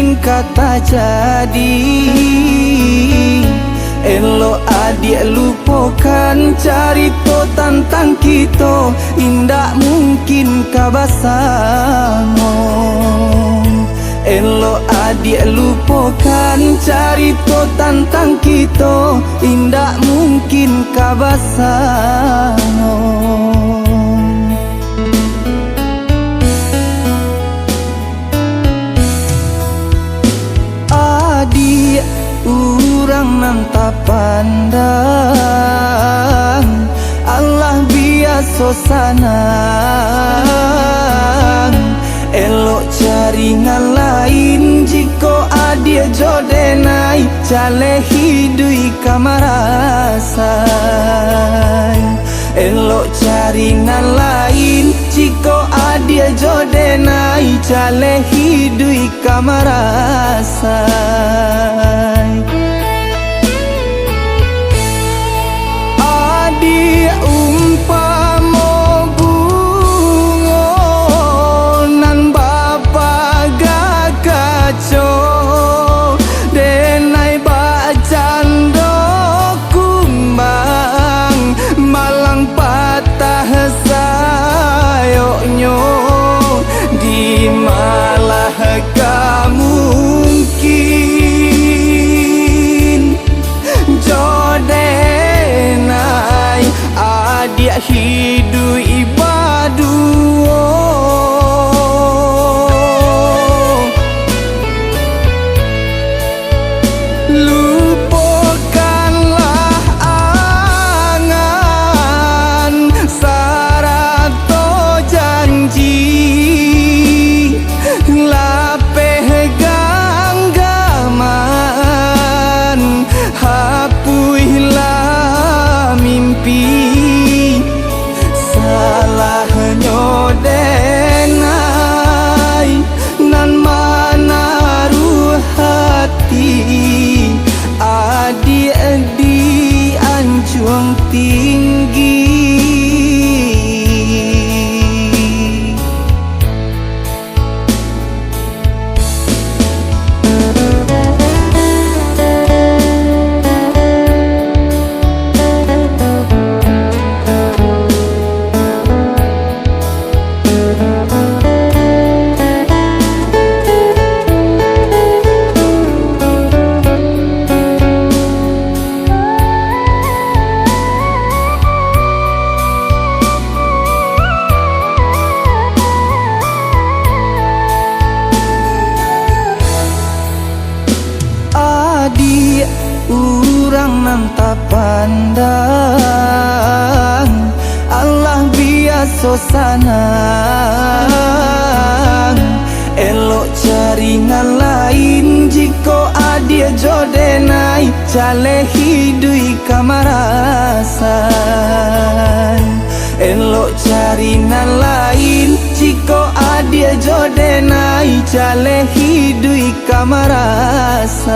mungkin kata jadi. Elok adik lupakan cerita tentang kita, indah mungkin kabasamo. Elok adik lupakan cerita tentang kita, indah mungkin kabasamo. Adik urang nan tak pandang, Allah biasa sanang. Elok jaringan lain jika adik jodenai, cale hidui kamarasai. Elok jaringan lain jika adik jodenai, cale hidui kamarasai. Adik umpama bunga nan bapa gak kacau, denai bak cando kumbang, malang patah sayoknyo, di malah mungkin jodenai adik hidup ibaduo. Lupakanlah angan sarato janji, lapeh ganggaman, hapuilah mimpi. Salahnya denai nan manaruh hati, adik di anjuang tinggi. Adik urang nan tak pandang, Allah biasa sanang. Elok jaringan lain jika adik jodenai, cale hidui kamarasai. Elok jaringan lain jika adik jodenai, cale hidui kamarasai.